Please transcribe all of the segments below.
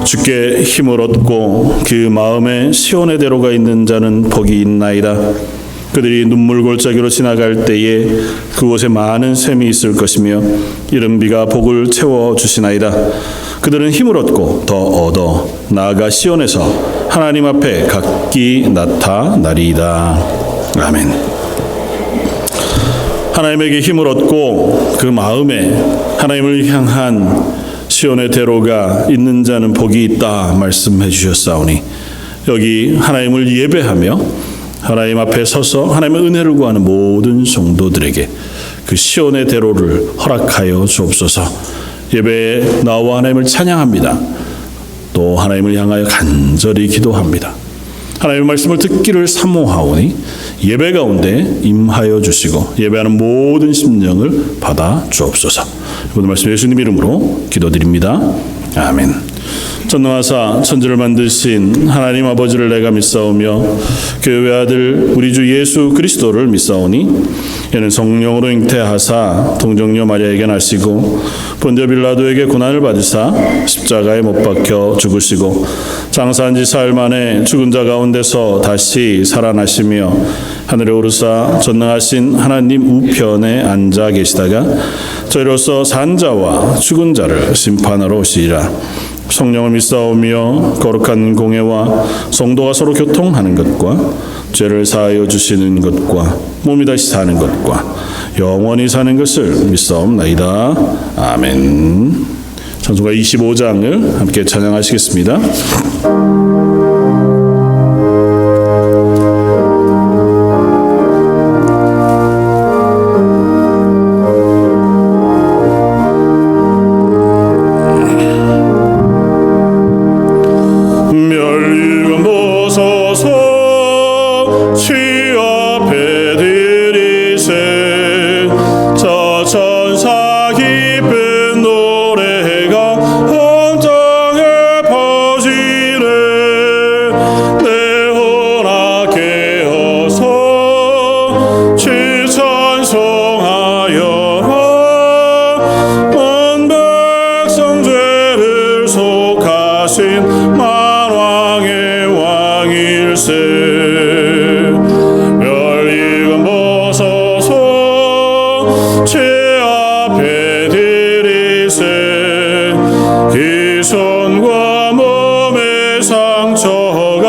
주께 힘을 얻고 그 마음에 시온의 대로가 있는 자는 복이 있나이다. 그들이 눈물 골짜기로 지나갈 때에 그곳에 많은 샘이 있을 것이며 이른 비가 복을 채워 주시나이다. 그들은 힘을 얻고 더 얻어 나아가 시온에서 하나님 앞에 각기 나타나리이다. 아멘. 하나님에게 힘을 얻고 그 마음에 하나님을 향한 시온의 대로가 있는 자는 복이 있다 말씀해 주셨사오니, 여기 하나님을 예배하며 하나님 앞에 서서 하나님의 은혜를 구하는 모든 성도들에게 그 시온의 대로를 허락하여 주옵소서. 예배에 나와 하나님을 찬양합니다. 또 하나님을 향하여 간절히 기도합니다. 하나님의 말씀을 듣기를 사모하오니 예배 가운데 임하여 주시고 예배하는 모든 심령을 받아 주옵소서. 오늘 말씀 예수님 이름으로 기도드립니다. 아멘. 전능하사 천지를 만드신 하나님 아버지를 내가 믿사오며 그 외아들 우리 주 예수 그리스도를 믿사오니, 이는 성령으로 잉태하사 동정녀 마리아에게 나시고 본디오 빌라도에게 고난을 받으사 십자가에 못 박혀 죽으시고 장사한 지 사흘 만에 죽은 자 가운데서 다시 살아나시며 하늘에 오르사 전능하신 하나님 우편에 앉아 계시다가 저희로서 산 자와 죽은 자를 심판하러 오시리라. 성령을 믿사오며 거룩한 공회와 성도가 서로 교통하는 것과 죄를 사하여 주시는 것과 몸이 다시 사는 것과 영원히 사는 것을 믿사옵나이다. 아멘. 찬송가 25장을 함께 찬양하시겠습니다. 만왕의 왕일세. 멸리금 벗어서 제 앞에 들이세. 그 손과 몸의 상처가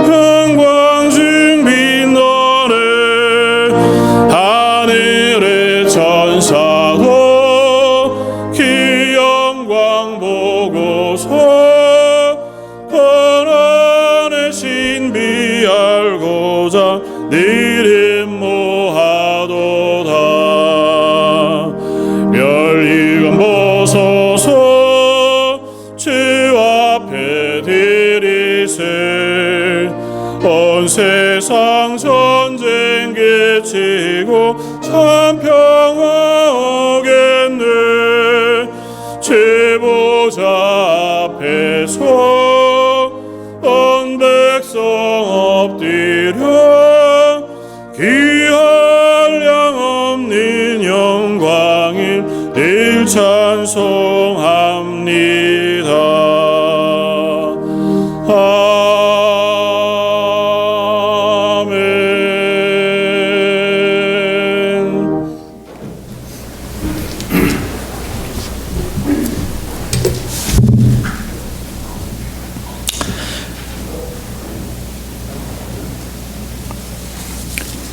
영광 중 빛나네. 하늘의 천사도 그 영광 보고서 신비알고자 이름 모하도다. 멸리금 벗어서 주 앞에 들이세. 온 세상 전쟁 그치고 참 평화 오겠네. 제보자 앞에서 백성 엎드려 귀할 양 없는 영광을 늘 찬송합니다. 아멘.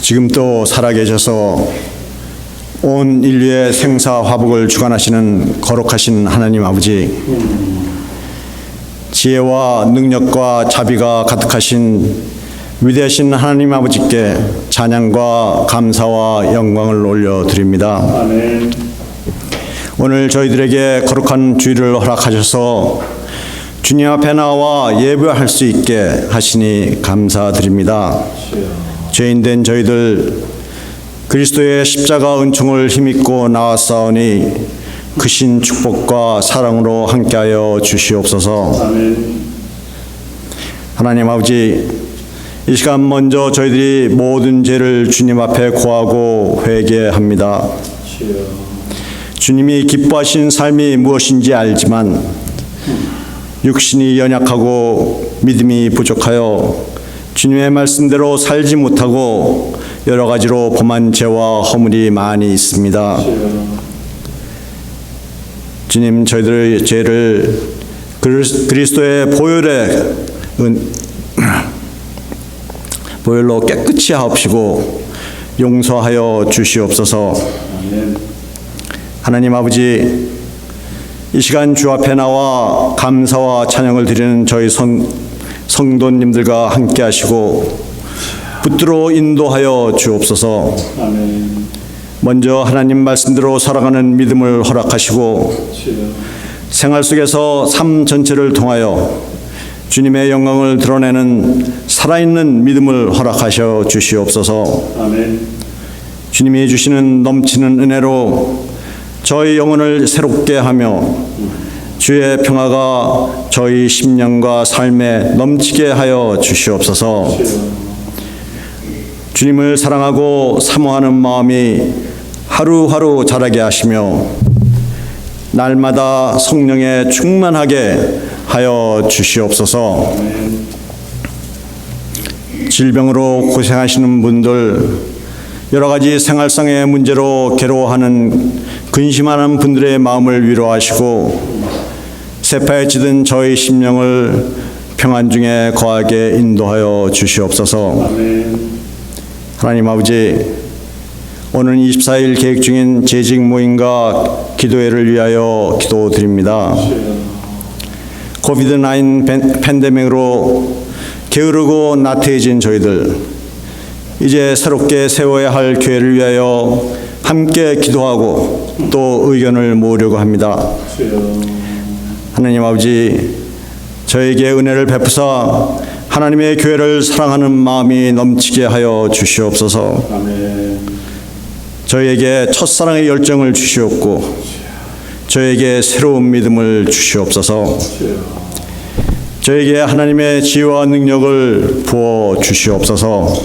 지금도 살아계셔서 온 인류의 생사화복을 주관하시는 거룩하신 하나님 아버지, 지혜와 능력과 자비가 가득하신 위대하신 하나님 아버지께 찬양과 감사와 영광을 올려드립니다. 아멘. 오늘 저희들에게 거룩한 주일을 허락하셔서 주님 앞에 나와 예배할 수 있게 하시니 감사드립니다. 죄인된 저희들 그리스도의 십자가 은총을 힘입고 나왔사오니 크신 축복과 사랑으로 함께하여 주시옵소서. 아멘. 하나님 아버지, 이 시간 먼저 저희들이 모든 죄를 주님 앞에 고하고 회개합니다. 주님이 기뻐하신 삶이 무엇인지 알지만 육신이 연약하고 믿음이 부족하여 주님의 말씀대로 살지 못하고 여러 가지로 범한 죄와 허물이 많이 있습니다. 주님, 저희들의 죄를 그리스도의 보혈로 깨끗이 하옵시고 용서하여 주시옵소서. 하나님 아버지, 이 시간 주 앞에 나와 감사와 찬양을 드리는 저희 성도님들과 함께 하시고 붙들어 인도하여 주옵소서. 먼저 하나님 말씀대로 살아가는 믿음을 허락하시고 생활 속에서 삶 전체를 통하여 주님의 영광을 드러내는 살아있는 믿음을 허락하셔 주시옵소서. 주님이 주시는 넘치는 은혜로 저희 영혼을 새롭게 하며 주의 평화가 저희 심령과 삶에 넘치게 하여 주시옵소서. 주님을 사랑하고 사모하는 마음이 하루하루 자라게 하시며 날마다 성령에 충만하게 하여 주시옵소서. 질병으로 고생하시는 분들, 여러 가지 생활상의 문제로 괴로워하는 근심하는 분들의 마음을 위로하시고 세파에 찌든 저희 심령을 평안 중에 거하게 인도하여 주시옵소서. 하나님 아버지, 오늘 24일 계획 중인 재직 모임과 기도회를 위하여 기도드립니다. 코비드-19 팬데믹으로 게으르고 나태해진 저희들, 이제 새롭게 세워야 할 교회를 위하여 함께 기도하고 또 의견을 모으려고 합니다. 하나님 아버지, 저에게 은혜를 베푸사 하나님의 교회를 사랑하는 마음이 넘치게 하여 주시옵소서. 저에게 첫사랑의 열정을 주시옵고 저에게 새로운 믿음을 주시옵소서. 저에게 하나님의 지혜와 능력을 부어 주시옵소서.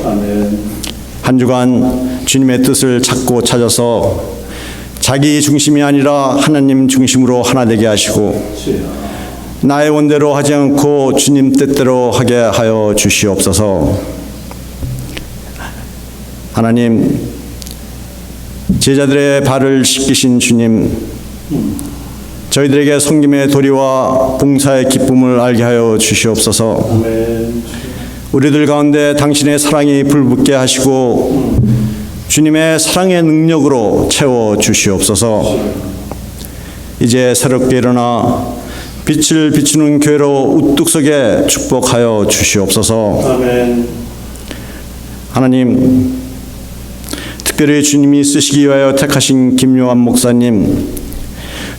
한 주간 주님의 뜻을 찾고 찾아서 자기 중심이 아니라 하나님 중심으로 하나 되게 하시고 나의 원대로 하지 않고 주님 뜻대로 하게 하여 주시옵소서. 하나님, 제자들의 발을 씻기신 주님, 저희들에게 섬김의 도리와 봉사의 기쁨을 알게 하여 주시옵소서. 우리들 가운데 당신의 사랑이 불붙게 하시고 주님의 사랑의 능력으로 채워 주시옵소서. 이제 새롭게 일어나 빛을 비추는 교회로 우뚝 서게 축복하여 주시옵소서. 하나님, 특별히 주님이 쓰시기 위하여 택하신 김요한 목사님,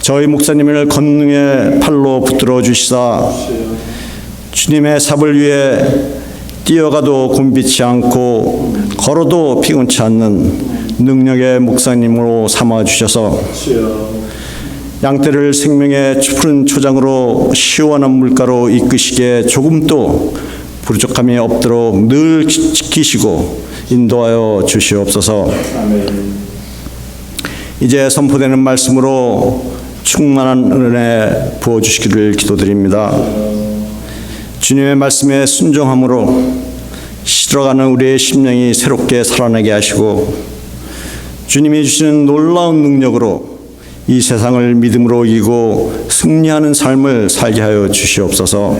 저희 목사님을 권능의 팔로 붙들어 주시사 주님의 삽을 위해 뛰어가도 곤비치 않고 걸어도 피곤치 않는 능력의 목사님으로 삼아 주셔서 양떼를 생명의 푸른 초장으로 시원한 물가로 이끄시게 조금도 부족함이 없도록 늘 지키시고 인도하여 주시옵소서. 이제 선포되는 말씀으로 충만한 은혜 부어주시기를 기도드립니다. 주님의 말씀에 순종함으로 시들어가는 우리의 심령이 새롭게 살아나게 하시고 주님이 주시는 놀라운 능력으로 이 세상을 믿음으로 이기고 승리하는 삶을 살게 하여 주시옵소서.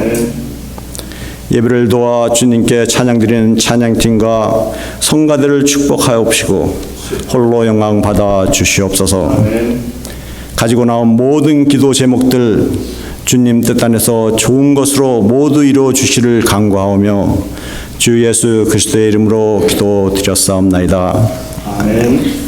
예배를 도와 주님께 찬양드리는 찬양팀과 성가대를 축복하옵시고 홀로 영광 받아 주시옵소서. 가지고 나온 모든 기도 제목들 주님 뜻 안에서 좋은 것으로 모두 이루어 주시를 간구하오며 주 예수 그리스도의 이름으로 기도드렸사옵나이다. 아멘.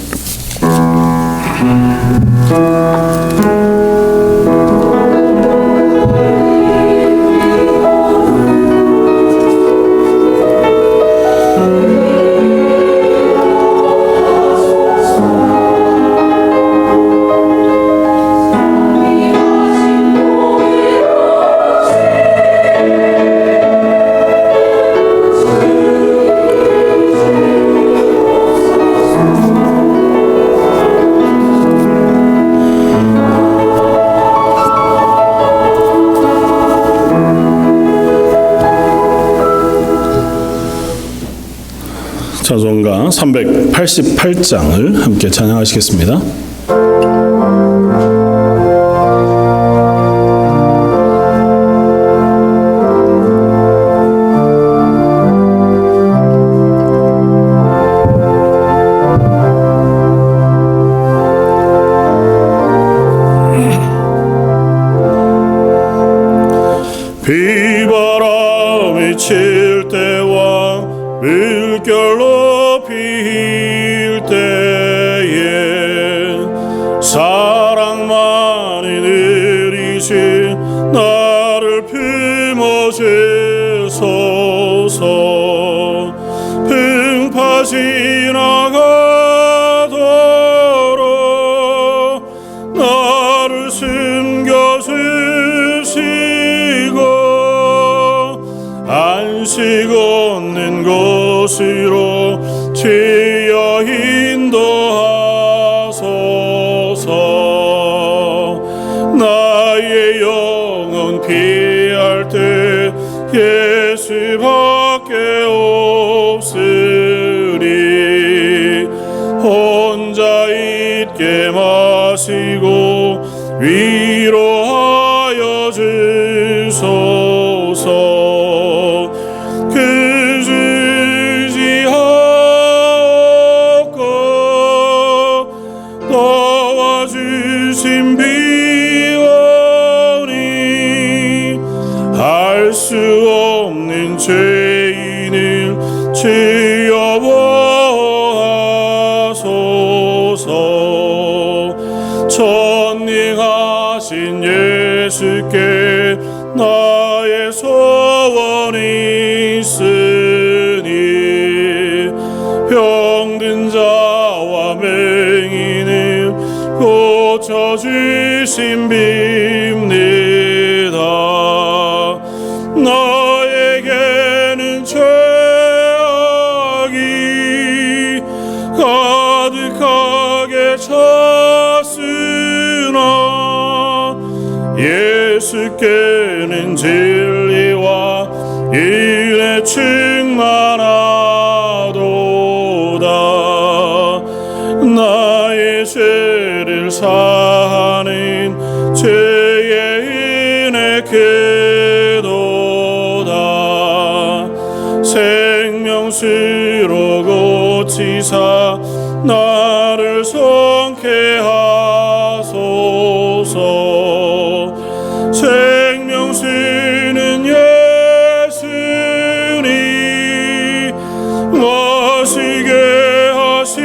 388장을 함께 찬양하시겠습니다. 비바람이 칠 때와 물결로 피일 때에 사랑만이 내리신 나를 품어주소서. 풍파 지나가도록 나를 숨겨주시고 안식 없는 곳으로 지어 인도하소서. 나의 영혼 피할 때 예수밖에 없으니 혼자 있게 마시고 위로하여 주소서. 수 없는 죄인을 주여 보호하소서. 전능하신 예수께 나의 소원이 있으니 병든 자와 맹인을 고쳐주신 빕니다. 너에게는 죄악이 가득하게 찼으나 예수께는 진리와 은혜 충만하도다. 나의 죄를 사하는 죄의 은혜 생명수로 고치사 나를 성케하소서. 생명수는 예수니 마시게 하시옵고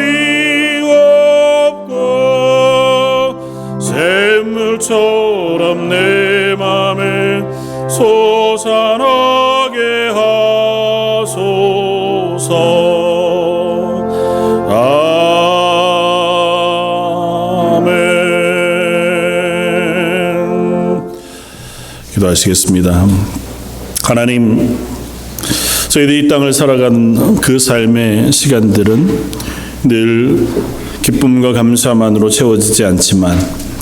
샘물처럼 내 맘에 솟아나게 하소서. 아멘. 기도하시겠습니다. 하나님, 저희들이 이 땅을 살아가는 그 삶의 시간들은 늘 기쁨과 감사만으로 채워지지 않지만,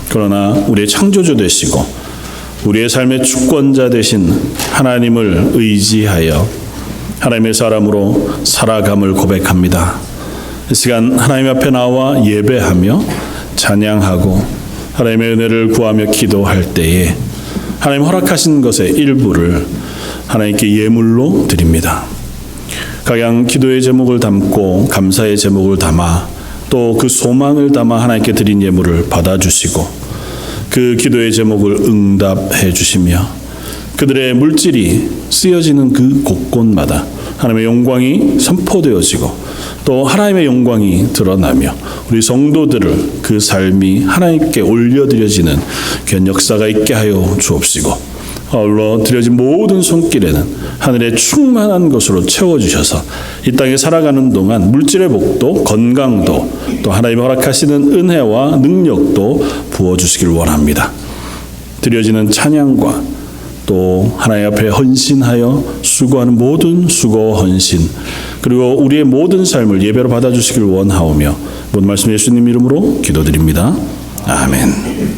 그러나 우리의 창조주 되시고 우리의 삶의 주권자 되신 하나님을 의지하여 하나님의 사람으로 살아감을 고백합니다. 이 시간 하나님 앞에 나와 예배하며 찬양하고 하나님의 은혜를 구하며 기도할 때에 하나님 허락하신 것의 일부를 하나님께 예물로 드립니다. 각양 기도의 제목을 담고 감사의 제목을 담아 또 그 소망을 담아 하나님께 드린 예물을 받아주시고 그 기도의 제목을 응답해 주시며 그들의 물질이 쓰여지는 그 곳곳마다 하나님의 영광이 선포되어지고 또 하나님의 영광이 드러나며 우리 성도들을 그 삶이 하나님께 올려드려지는 귀한 역사가 있게 하여 주옵시고, 아울러 드려진 모든 손길에는 하늘의 충만한 것으로 채워주셔서 이 땅에 살아가는 동안 물질의 복도, 건강도 또 하나님 허락하시는 은혜와 능력도 부어주시길 원합니다. 드려지는 찬양과 또 하나님 앞에 헌신하여 수고하는 모든 수고 헌신, 그리고 우리의 모든 삶을 예배로 받아주시길 원하오며 모든 말씀 예수님 이름으로 기도드립니다. 아멘.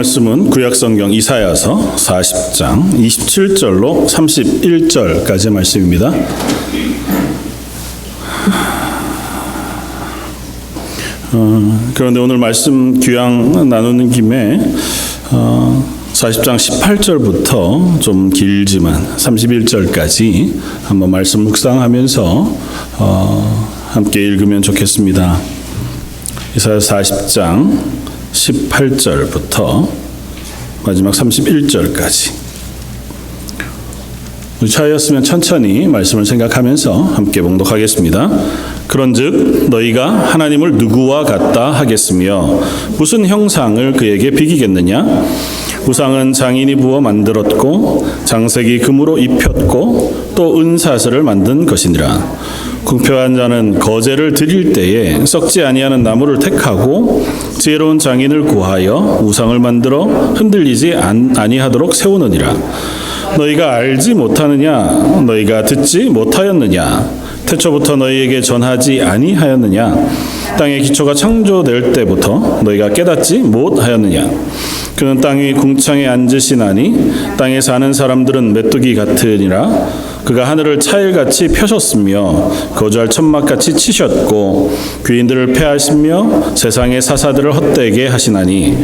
말씀은 구약성경 이사야서 40장 27절로 31절까지의 말씀입니다. 그런데 오늘 말씀 귀양 나누는 김에 40장 18절부터 좀 길지만 31절까지 한번 말씀 묵상하면서 함께 읽으면 좋겠습니다. 이사야 40장 18절부터 마지막 31절까지. 우리 차였으면 천천히 말씀을 생각하면서 함께 봉독하겠습니다. 그런즉 너희가 하나님을 누구와 같다 하겠으며 무슨 형상을 그에게 비기겠느냐? 우상은 장인이 부어 만들었고 장색이 금으로 입혔고 또 은사슬을 만든 것이니라. 궁표한 자는 거제를 드릴 때에 썩지 아니하는 나무를 택하고 지혜로운 장인을 구하여 우상을 만들어 흔들리지 아니하도록 세우느니라. 너희가 알지 못하느냐? 너희가 듣지 못하였느냐? 태초부터 너희에게 전하지 아니하였느냐? 땅의 기초가 창조될 때부터 너희가 깨닫지 못하였느냐? 그는 땅 위 궁창에 앉으시나니 땅에 사는 사람들은 메뚜기 같으니라. 그가 하늘을 차일같이 펴셨으며 거주할 천막같이 치셨고 귀인들을 패하시며 세상의 사사들을 헛되게 하시나니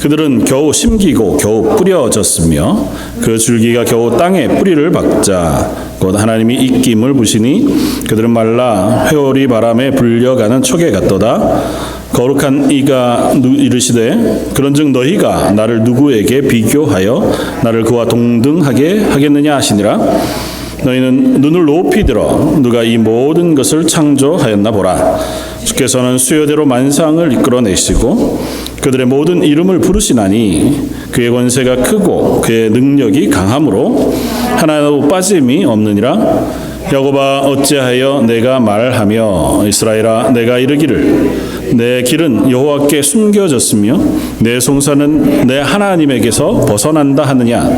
그들은 겨우 심기고 겨우 뿌려졌으며 그 줄기가 겨우 땅에 뿌리를 박자 곧 하나님이 입김을 부시니 그들은 말라 회오리 바람에 불려가는 촉에 같도다. 거룩한 이가 이르시되 그런즉 너희가 나를 누구에게 비교하여 나를 그와 동등하게 하겠느냐 하시니라. 너희는 눈을 높이 들어 누가 이 모든 것을 창조하였나 보라. 주께서는 수요대로 만상을 이끌어내시고 그들의 모든 이름을 부르시나니 그의 권세가 크고 그의 능력이 강함으로 하나도 빠짐이 없느니라. 야곱아 어찌하여 내가 말하며 이스라엘아 내가 이르기를 내 길은 여호와께 숨겨졌으며 내 송사는 내 하나님에게서 벗어난다 하느냐?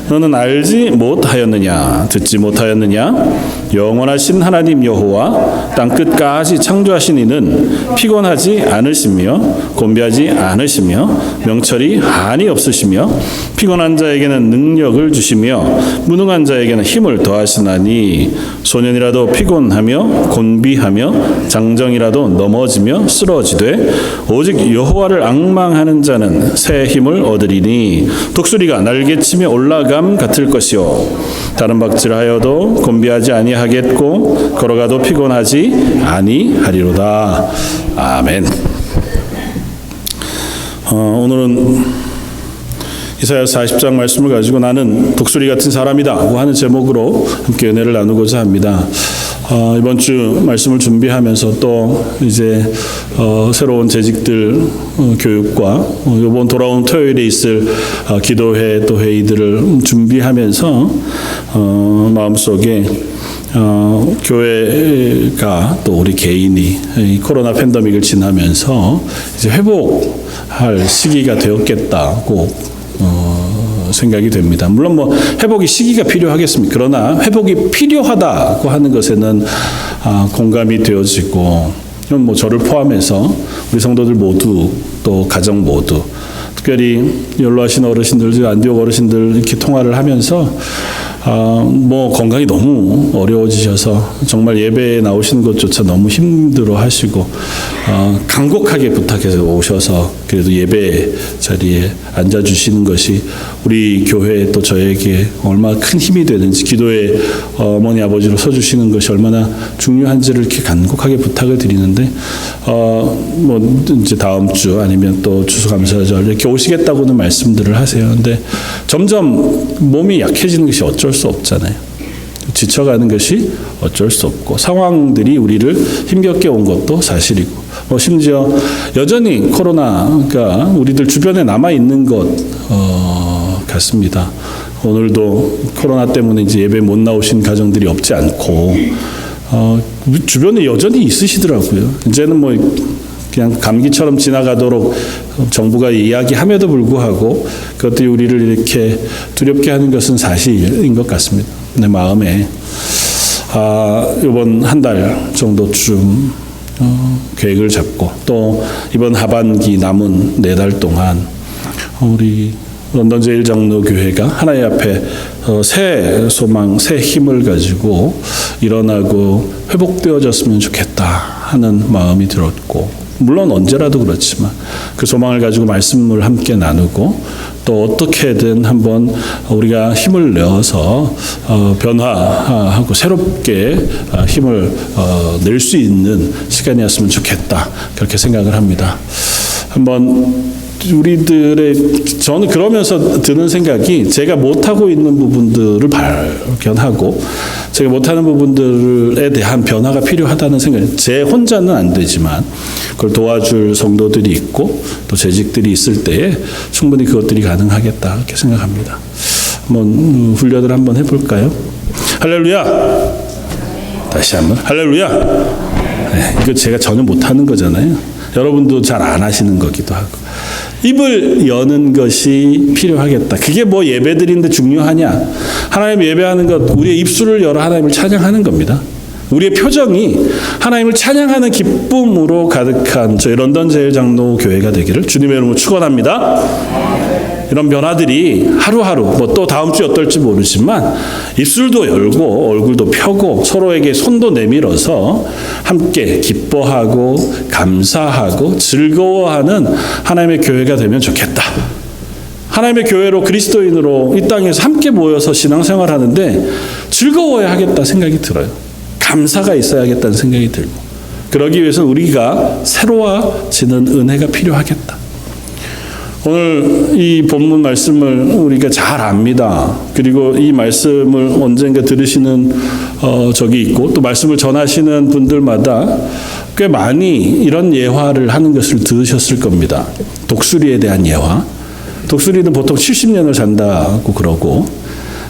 너는 알지 못하였느냐? 듣지 못하였느냐? 영원하신 하나님 여호와 땅 끝까지 창조하신 이는 피곤하지 않으시며 곤비하지 않으시며 명철이 한이 없으시며 피곤한 자에게는 능력을 주시며 무능한 자에게는 힘을 더하시나니 소년이라도 피곤하며 곤비하며 장정이라도 넘어지며 쓰러지되 오직 여호와를 앙망하는 자는 새 힘을 얻으리니 독수리가 날개치며 올라감 같을 것이요 다른 박질하여도 곤비하지 아니하겠고 걸어가도 피곤하지 아니하리로다. 아멘. 오늘은 이사야 40장 말씀을 가지고 나는 독수리 같은 사람이다 하는 제목으로 함께 은혜를 나누고자 합니다. 이번 주 말씀을 준비하면서 또 이제 새로운 재직들 교육과 이번 돌아온 토요일에 있을 기도회 또 회의들을 준비하면서 마음속에 교회가 또 우리 개인이 이 코로나 팬데믹을 지나면서 이제 회복할 시기가 되었겠다고 생각이 됩니다. 물론 뭐 회복이 시기가 필요하겠습니다. 그러나 회복이 필요하다고 하는 것에는 공감이 되어지고 뭐 저를 포함해서 우리 성도들 모두 또 가정 모두 특별히 연로하신 어르신들, 안디옥 어르신들 이렇게 통화를 하면서 뭐 건강이 너무 어려워지셔서 정말 예배에 나오시는 것조차 너무 힘들어 하시고 간곡하게 부탁해서 오셔서 그래도 예배 자리에 앉아주시는 것이 우리 교회에 또 저에게 얼마나 큰 힘이 되는지 기도에 어머니 아버지로 서주시는 것이 얼마나 중요한지를 이렇게 간곡하게 부탁을 드리는데 뭐 이제 다음 주 아니면 또 추수감사절 이렇게 오시겠다고는 말씀들을 하세요. 근데 점점 몸이 약해지는 것이 어쩔 수 없잖아요. 지쳐가는 것이 어쩔 수 없고 상황들이 우리를 힘겹게 온 것도 사실이고 심지어 여전히 코로나가 우리들 주변에 남아있는 것 같습니다. 오늘도 코로나 때문에 이제 예배 못 나오신 가정들이 없지 않고 주변에 여전히 있으시더라고요. 이제는 뭐 그냥 감기처럼 지나가도록 정부가 이야기함에도 불구하고 그것들이 우리를 이렇게 두렵게 하는 것은 사실인 것 같습니다. 내 마음에 이번 한 달 정도쯤 계획을 잡고 또 이번 하반기 남은 4달 동안 우리 런던 제1장로교회가 하나님 앞에 새 소망, 새 힘을 가지고 일어나고 회복되어졌으면 좋겠다 하는 마음이 들었고, 물론 언제라도 그렇지만 그 소망을 가지고 말씀을 함께 나누고 또 어떻게든 한번 우리가 힘을 내어서 변화하고 새롭게 힘을 낼 수 있는 시간이었으면 좋겠다, 그렇게 생각을 합니다. 한번 저는 그러면서 드는 생각이, 제가 못하고 있는 부분들을 발견하고 제가 못하는 부분들에 대한 변화가 필요하다는 생각이, 제 혼자는 안 되지만 그걸 도와줄 성도들이 있고 또 재직들이 있을 때에 충분히 그것들이 가능하겠다, 이렇게 생각합니다. 한번 훈련을 한번 해볼까요? 할렐루야. 다시 한번 할렐루야. 네, 이거 제가 전혀 못하는 거잖아요. 여러분도 잘 안 하시는 거기도 하고. 입을 여는 것이 필요하겠다. 그게 뭐 예배드리는데 중요하냐? 하나님 예배하는 것, 우리의 입술을 열어 하나님을 찬양하는 겁니다. 우리의 표정이 하나님을 찬양하는 기쁨으로 가득한 저희 런던 제1장로교회가 되기를 주님의 이름으로 축원합니다. 이런 변화들이 하루하루, 뭐 또 다음 주에 어떨지 모르지만 입술도 열고 얼굴도 펴고 서로에게 손도 내밀어서 함께 기뻐하고 감사하고 즐거워하는 하나님의 교회가 되면 좋겠다. 하나님의 교회로, 그리스도인으로 이 땅에서 함께 모여서 신앙생활하는데 즐거워야 하겠다 생각이 들어요. 감사가 있어야겠다는 생각이 들고, 그러기 위해서는 우리가 새로워지는 은혜가 필요하겠다. 오늘 이 본문 말씀을 우리가 잘 압니다. 그리고 이 말씀을 언젠가 들으시는 적이 있고 또 말씀을 전하시는 분들마다 꽤 많이 이런 예화를 하는 것을 들으셨을 겁니다. 독수리에 대한 예화. 독수리는 보통 70년을 산다고 그러고,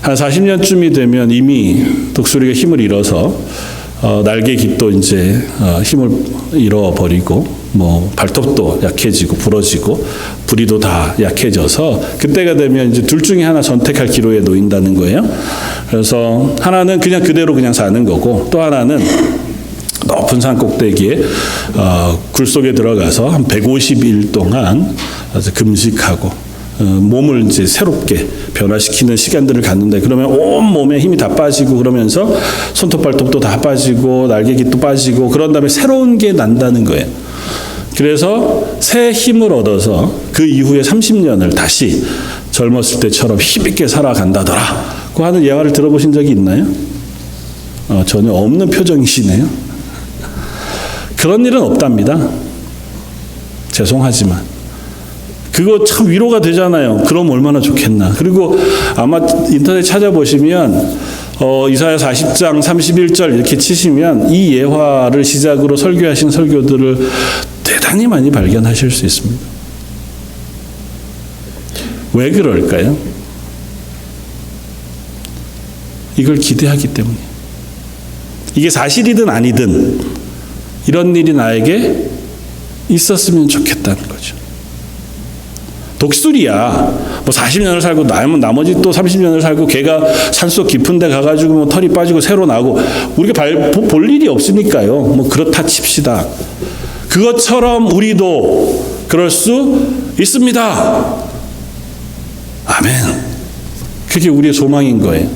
한 40년쯤이 되면 이미 독수리가 힘을 잃어서 날개 깃도 이제 힘을 잃어버리고, 뭐 발톱도 약해지고 부러지고 부리도 다 약해져서 그때가 되면 이제 둘 중에 하나 선택할 기로에 놓인다는 거예요. 그래서 하나는 그냥 그대로 그냥 사는 거고, 또 하나는 높은 산 꼭대기에 굴 속에 들어가서 한 150일 동안 아주 금식하고 몸을 이제 새롭게 변화시키는 시간들을 갖는다. 그러면 온 몸에 힘이 다 빠지고, 그러면서 손톱 발톱도 다 빠지고 날개깃도 빠지고, 그런 다음에 새로운 게 난다는 거예요. 그래서 새 힘을 얻어서 그 이후에 30년을 다시 젊었을 때처럼 힘있게 살아간다더라고 하는 예화를 들어보신 적이 있나요? 전혀 없는 표정이시네요. 그런 일은 없답니다. 죄송하지만 그거 참 위로가 되잖아요. 그럼 얼마나 좋겠나. 그리고 아마 인터넷 찾아보시면 이사야 40장 31절 이렇게 치시면 이 예화를 시작으로 설교하신 설교들을 대단히 많이 발견하실 수 있습니다. 왜 그럴까요? 이걸 기대하기 때문에. 이게 사실이든 아니든 이런 일이 나에게 있었으면 좋겠다는 거죠. 독수리야, 뭐 40년을 살고 나머지 또 30년을 살고 걔가 산속 깊은 데 가가지고 뭐 털이 빠지고 새로 나고 우리가 볼 일이 없으니까요. 뭐 그렇다 칩시다. 그것처럼 우리도 그럴 수 있습니다. 아멘. 그게 우리의 소망인 거예요.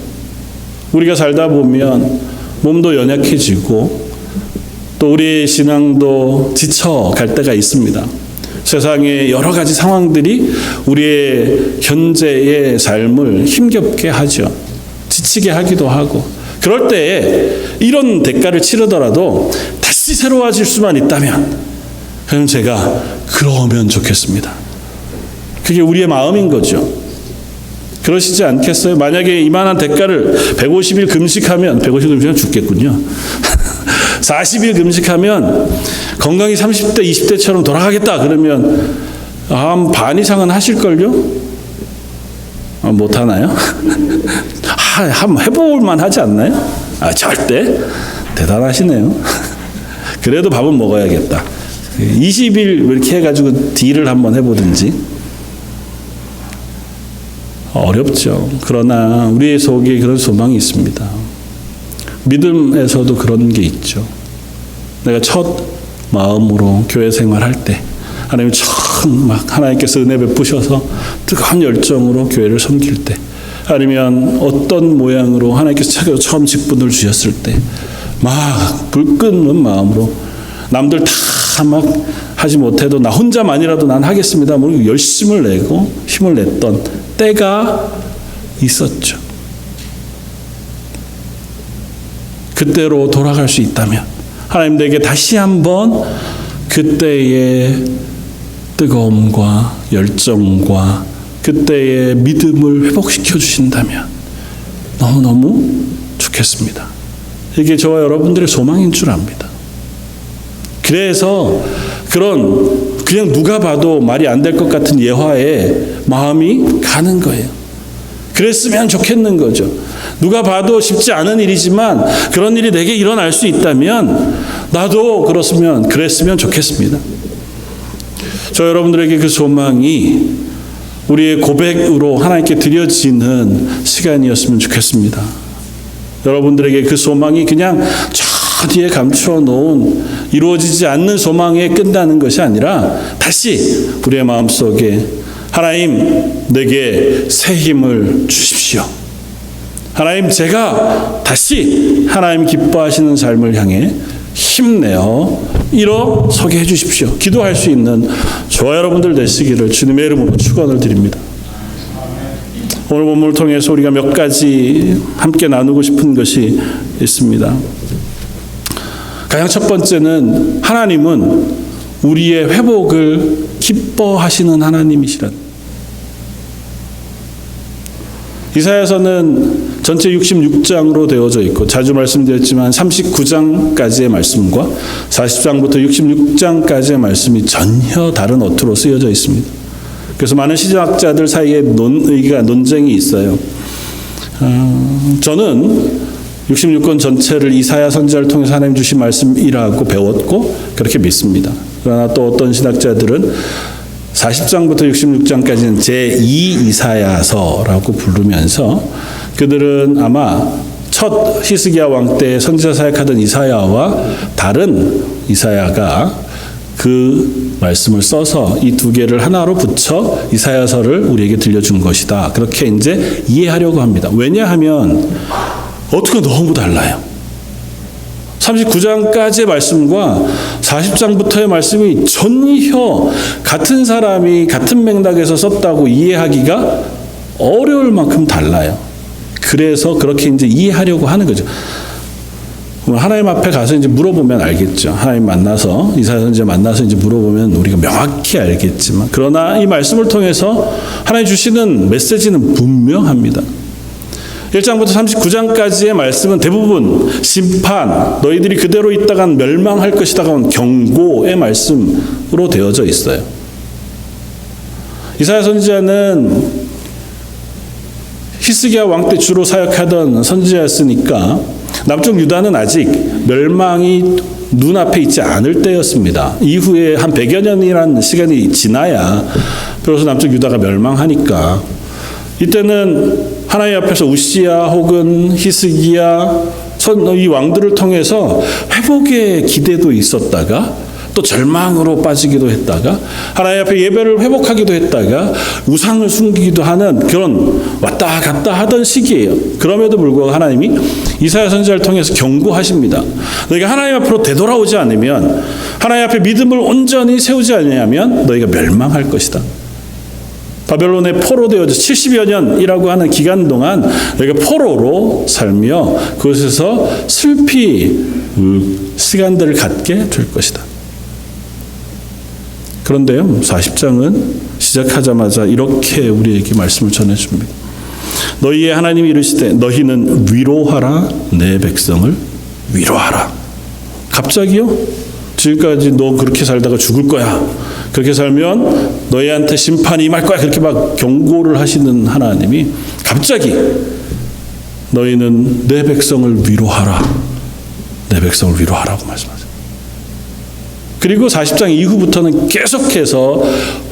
우리가 살다 보면 몸도 연약해지고 또 우리의 신앙도 지쳐갈 때가 있습니다. 세상의 여러 가지 상황들이 우리의 현재의 삶을 힘겹게 하죠. 지치게 하기도 하고, 그럴 때에 이런 대가를 치르더라도 다시 새로워질 수만 있다면, 그럼 제가 그러면 좋겠습니다. 그게 우리의 마음인 거죠. 그러시지 않겠어요? 만약에 이만한 대가를 150일 금식하면 150일 금식하면 죽겠군요. 40일 금식하면 건강이 30대, 20대처럼 돌아가겠다 그러면 한 반 이상은 하실걸요? 못하나요? 한번 해볼만 하지 않나요? 절대? 대단하시네요. 그래도 밥은 먹어야겠다. 20일 이렇게 해가지고 딜을 한번 해보든지. 어렵죠. 그러나 우리의 속에 그런 소망이 있습니다. 믿음에서도 그런 게 있죠. 내가 첫 마음으로 교회 생활할 때 하나님 막 하나님께서 은혜 베푸셔서 뜨거운 열정으로 교회를 섬길 때, 아니면 어떤 모양으로 하나님께서 처음 직분을 주셨을 때 막 불끈한 마음으로 남들 다 막 하지 못해도 나 혼자만이라도 난 하겠습니다. 모르고 열심을 내고 힘을 냈던 때가 있었죠. 그때로 돌아갈 수 있다면 하나님 내게 다시 한번 그때의 뜨거움과 열정과 그때의 믿음을 회복시켜 주신다면 너무너무 좋겠습니다. 이게 저와 여러분들의 소망인 줄 압니다. 그래서 그런 그냥 누가 봐도 말이 안 될 것 같은 예화에 마음이 가는 거예요. 그랬으면 좋겠는 거죠. 누가 봐도 쉽지 않은 일이지만 그런 일이 내게 일어날 수 있다면 나도 그랬으면 좋겠습니다. 저 여러분들에게 그 소망이 우리의 고백으로 하나님께 드려지는 시간이었으면 좋겠습니다. 여러분들에게 그 소망이 그냥 저 뒤에 감추어 놓은 이루어지지 않는 소망에 끝나는 것이 아니라 다시 우리의 마음속에 하나님 내게 새 힘을 주십시오. 하나님 제가 다시 하나님 기뻐하시는 삶을 향해 힘내어 일어서게 해주십시오. 기도할 수 있는 저와 여러분들 되시기를 주님의 이름으로 축원을 드립니다. 오늘 본문을 통해서 우리가 몇 가지 함께 나누고 싶은 것이 있습니다. 가장 첫 번째는 하나님은 우리의 회복을 기뻐하시는 하나님이시라. 이사야서는 전체 66장으로 되어져 있고 자주 말씀드렸지만 39장까지의 말씀과 40장부터 66장까지의 말씀이 전혀 다른 어투로 쓰여져 있습니다. 그래서 많은 시정학자들 사이에 논쟁이 있어요. 저는 66권 전체를 이사야 선지자를 통해서 하나님 주신 말씀이라고 배웠고 그렇게 믿습니다. 그러나 또 어떤 신학자들은 40장부터 66장까지는 제2 이사야서라고 부르면서 그들은 아마 첫 히스기야 왕 때 선지자 사역하던 이사야와 다른 이사야가 그 말씀을 써서 이 두 개를 하나로 붙여 이사야서를 우리에게 들려준 것이다. 그렇게 이제 이해하려고 합니다. 왜냐하면 어떻게 너무 달라요. 39장까지의 말씀과 40장부터의 말씀이 전혀 같은 사람이 같은 맥락에서 썼다고 이해하기가 어려울 만큼 달라요. 그래서 그렇게 이제 이해하려고 하는 거죠. 하나님 앞에 가서 이제 물어보면 알겠죠. 하나님 만나서 이사야 선지자 만나서 이제 물어보면 우리가 명확히 알겠지만, 그러나 이 말씀을 통해서 하나님 주시는 메시지는 분명합니다. 1장부터 39장까지의 말씀은 대부분 심판, 너희들이 그대로 있다간 멸망할 것이다가 경고의 말씀으로 되어져 있어요. 이사야 선지자는 히스기야 왕 때 주로 사역하던 선지자였으니까 남쪽 유다는 아직 멸망이 눈앞에 있지 않을 때였습니다. 이후에 한 100여 년이라는 시간이 지나야 비로소 남쪽 유다가 멸망하니까, 이때는 하나님 앞에서 우시야 혹은 히스기야 이 왕들을 통해서 회복의 기대도 있었다가 또 절망으로 빠지기도 했다가 하나님 앞에 예배를 회복하기도 했다가 우상을 숨기기도 하는 그런 왔다 갔다 하던 시기예요. 그럼에도 불구하고 하나님이 이사야 선지자를 통해서 경고하십니다. 너희가 하나님 앞으로 되돌아오지 않으면, 하나님 앞에 믿음을 온전히 세우지 않으면 너희가 멸망할 것이다. 바벨론에 포로되어져 70여 년이라고 하는 기간 동안 너희가 포로로 살며 그곳에서 슬피 시간들을 갖게 될 것이다. 그런데요, 40장은 시작하자마자 이렇게 우리에게 말씀을 전해줍니다. 너희의 하나님이 이르시되 너희는 위로하라, 내 백성을 위로하라. 갑자기요? 지금까지 너 그렇게 살다가 죽을 거야, 그렇게 살면 너희한테 심판이 임할 거야, 그렇게 막 경고를 하시는 하나님이 갑자기 너희는 내 백성을 위로하라, 내 백성을 위로하라고 말씀하세요. 그리고 40장 이후부터는 계속해서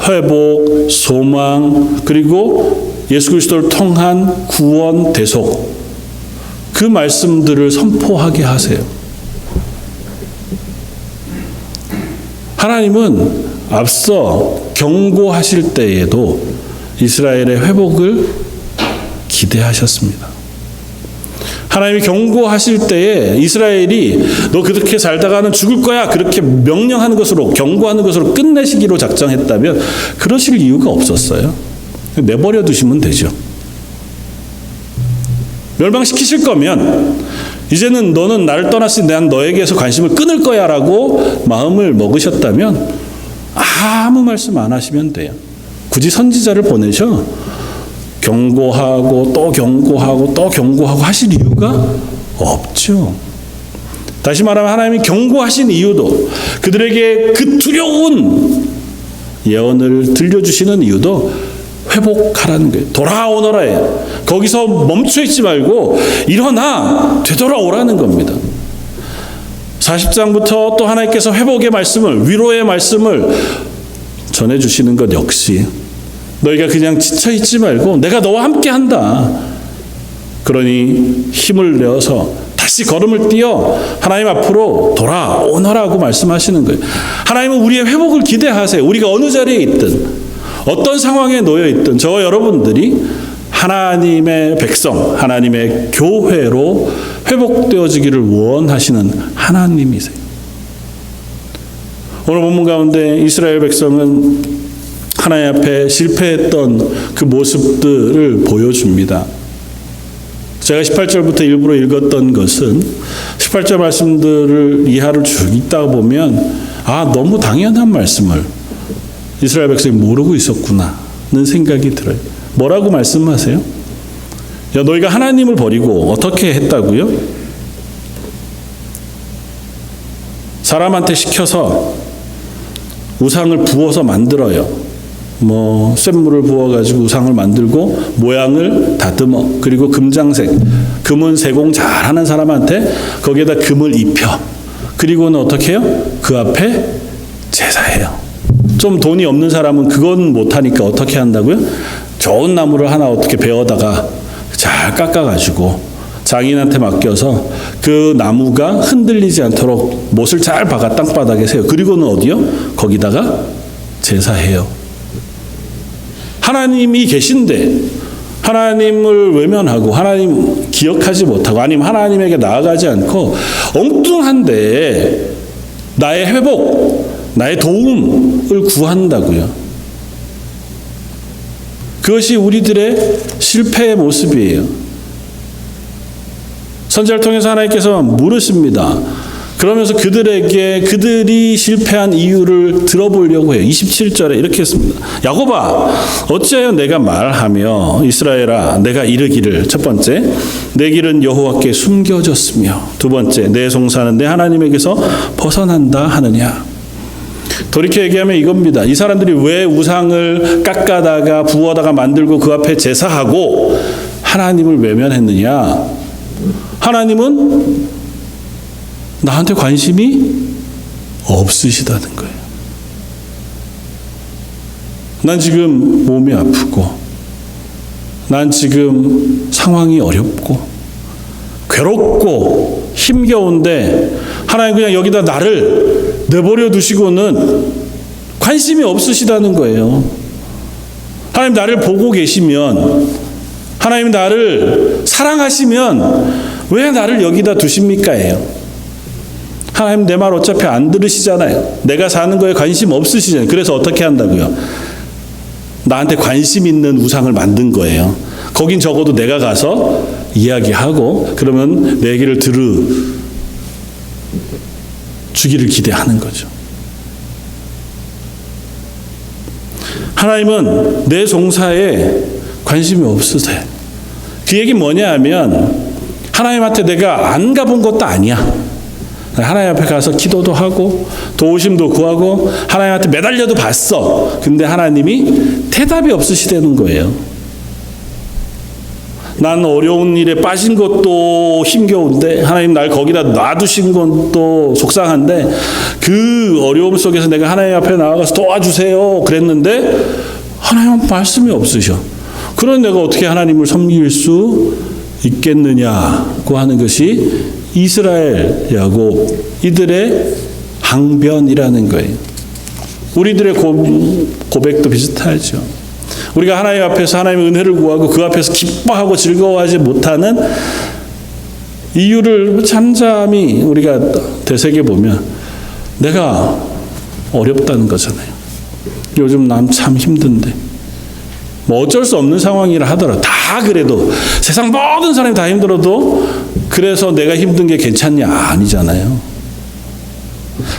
회복, 소망, 그리고 예수 그리스도를 통한 구원, 대속, 그 말씀들을 선포하게 하세요. 하나님은 앞서 경고하실 때에도 이스라엘의 회복을 기대하셨습니다. 하나님이 경고하실 때에 이스라엘이 너 그렇게 살다가는 죽을 거야 그렇게 명령하는 것으로 경고하는 것으로 끝내시기로 작정했다면 그러실 이유가 없었어요. 내버려 두시면 되죠. 멸망시키실 거면 이제는 너는 나를 떠났으니 난 너에게서 관심을 끊을 거야 라고 마음을 먹으셨다면 아무 말씀 안 하시면 돼요. 굳이 선지자를 보내셔 경고하고 또 경고하고 또 경고하고 하실 이유가 없죠. 다시 말하면 하나님이 경고하신 이유도 그들에게 그 두려운 예언을 들려주시는 이유도 회복하라는 거예요. 돌아오너라예요. 거기서 멈춰 있지 말고 일어나 되돌아오라는 겁니다. 40장부터 또 하나님께서 회복의 말씀을 위로의 말씀을 전해주시는 것 역시 너희가 그냥 지쳐있지 말고 내가 너와 함께 한다. 그러니 힘을 내어서 다시 걸음을 띄어 하나님 앞으로 돌아오너라고 말씀하시는 거예요. 하나님은 우리의 회복을 기대하세요. 우리가 어느 자리에 있든 어떤 상황에 놓여 있든 저와 여러분들이 하나님의 백성, 하나님의 교회로 회복되어지기를 원하시는 하나님이세요. 오늘 본문 가운데 이스라엘 백성은 하나님 앞에 실패했던 그 모습들을 보여줍니다. 제가 18절부터 일부러 읽었던 것은 18절 말씀들을 이하를 쭉 읽다 보면 너무 당연한 말씀을 이스라엘 백성이 모르고 있었구나는 생각이 들어요. 뭐라고 말씀하세요? 야, 너희가 하나님을 버리고 어떻게 했다고요? 사람한테 시켜서 우상을 부어서 만들어요. 쇳물을 부어가지고 우상을 만들고 모양을 다듬어. 그리고 금장색, 금은 세공 잘하는 사람한테 거기에다 금을 입혀. 그리고는 어떻게 해요? 그 앞에 제사해요. 좀 돈이 없는 사람은 그건 못하니까 어떻게 한다고요? 좋은 나무를 하나 어떻게 베어다가 잘 깎아가지고 장인한테 맡겨서 그 나무가 흔들리지 않도록 못을 잘 박아 땅바닥에 세요. 그리고는 어디요? 거기다가 제사해요. 하나님이 계신데 하나님을 외면하고 하나님 기억하지 못하고 아니면 하나님에게 나아가지 않고 엉뚱한데 나의 회복, 나의 도움을 구한다고요. 그것이 우리들의 실패의 모습이에요. 선지자를 통해서 하나님께서 물으십니다. 그러면서 그들이 실패한 이유를 들어보려고 해요. 27절에 이렇게 했습니다. 야곱아, 어찌하여 내가 말하며 이스라엘아, 내가 이르기를 첫 번째, 내 길은 여호와께 숨겨졌으며 두 번째, 내 송사는 내 하나님에게서 벗어난다 하느냐. 돌이켜 얘기하면 이겁니다. 이 사람들이 왜 우상을 깎아다가 부어다가 만들고 그 앞에 제사하고 하나님을 외면했느냐. 하나님은 나한테 관심이 없으시다는 거예요. 난 지금 몸이 아프고 난 지금 상황이 어렵고 괴롭고 힘겨운데 하나님 그냥 여기다 나를 내버려 두시고는 관심이 없으시다는 거예요. 하나님 나를 보고 계시면 하나님 나를 사랑하시면 왜 나를 여기다 두십니까?예요. 하나님 내 말 어차피 안 들으시잖아요. 내가 사는 거에 관심 없으시잖아요. 그래서 어떻게 한다고요? 나한테 관심 있는 우상을 만든 거예요. 거긴 적어도 내가 가서 이야기하고 그러면 내 얘기를 주기를 기대하는 거죠. 하나님은 내 송사에 관심이 없으세요. 그 얘기 뭐냐 하면 하나님한테 내가 안 가본 것도 아니야. 하나님 앞에 가서 기도도 하고 도우심도 구하고 하나님한테 매달려도 봤어. 근데 하나님이 대답이 없으시다는 거예요. 난 어려운 일에 빠진 것도 힘겨운데 하나님 날 거기다 놔두신 것도 속상한데 그 어려움 속에서 내가 하나님 앞에 나아가서 도와주세요 그랬는데 하나님은 말씀이 없으셔. 그런 내가 어떻게 하나님을 섬길 수 있겠느냐고 하는 것이 이스라엘 야곱 이들의 항변이라는 거예요. 우리들의 고백도 비슷하죠. 우리가 하나님 앞에서 하나님의 은혜를 구하고 그 앞에서 기뻐하고 즐거워하지 못하는 이유를 잠잠히 우리가 되새겨보면 내가 어렵다는 거잖아요. 요즘 난 참 힘든데 뭐 어쩔 수 없는 상황이라 하더라도 다 그래도 세상 모든 사람이 다 힘들어도 그래서 내가 힘든 게 괜찮냐? 아니잖아요.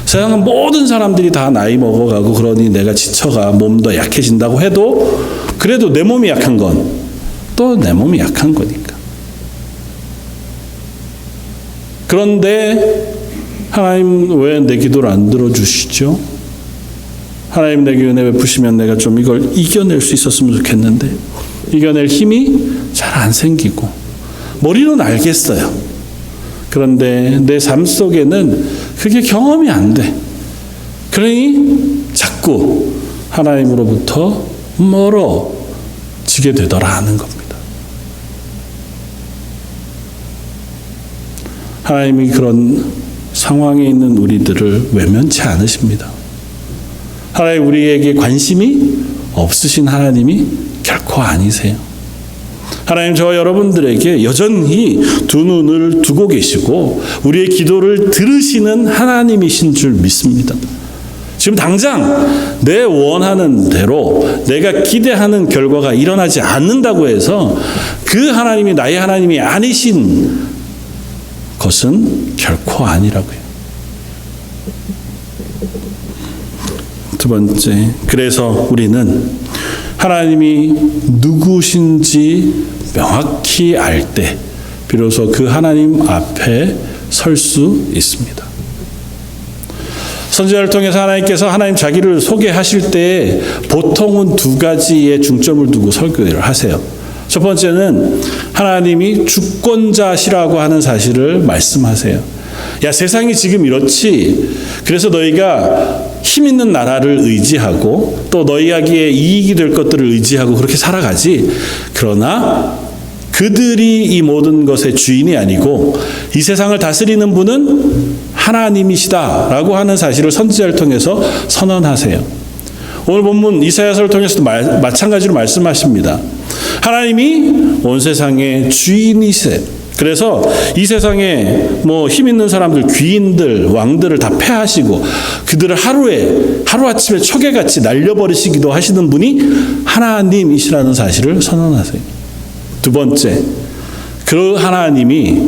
세상은 모든 사람들이 다 나이 먹어가고 그러니 내가 지쳐가 몸도 약해진다고 해도 그래도 내 몸이 약한 건 또 내 몸이 약한 거니까. 그런데 하나님 왜 내 기도를 안 들어주시죠? 하나님 내게 은혜 베푸시면 내가 좀 이걸 이겨낼 수 있었으면 좋겠는데 이겨낼 힘이 잘 안 생기고 머리는 알겠어요. 그런데 내 삶 속에는 그게 경험이 안 돼. 그러니 자꾸 하나님으로부터 멀어지게 되더라 하는 겁니다. 하나님이 그런 상황에 있는 우리들을 외면치 않으십니다. 하나님 우리에게 관심이 없으신 하나님이 결코 아니세요. 하나님 저와 여러분들에게 여전히 두 눈을 두고 계시고 우리의 기도를 들으시는 하나님이신 줄 믿습니다. 지금 당장 내 원하는 대로 내가 기대하는 결과가 일어나지 않는다고 해서 그 하나님이 나의 하나님이 아니신 것은 결코 아니라고요. 두 번째, 그래서 우리는 하나님이 누구신지 명확히 알 때 비로소 그 하나님 앞에 설 수 있습니다. 선지자를 통해서 하나님께서 하나님 자기를 소개하실 때 보통은 두 가지의 중점을 두고 설교를 하세요. 첫 번째는 하나님이 주권자시라고 하는 사실을 말씀하세요. 야, 세상이 지금 이렇지. 그래서 너희가 힘 있는 나라를 의지하고 또 너희에게 이익이 될 것들을 의지하고 그렇게 살아가지. 그러나 그들이 이 모든 것의 주인이 아니고 이 세상을 다스리는 분은 하나님이시다라고 하는 사실을 선지자를 통해서 선언하세요. 오늘 본문 이사야서를 통해서도 마찬가지로 말씀하십니다. 하나님이 온 세상의 주인이세요. 그래서 이 세상에 뭐 힘 있는 사람들, 귀인들, 왕들을 다 패하시고 그들을 하루아침에 초계같이 날려버리시기도 하시는 분이 하나님이시라는 사실을 선언하세요. 두 번째, 그 하나님이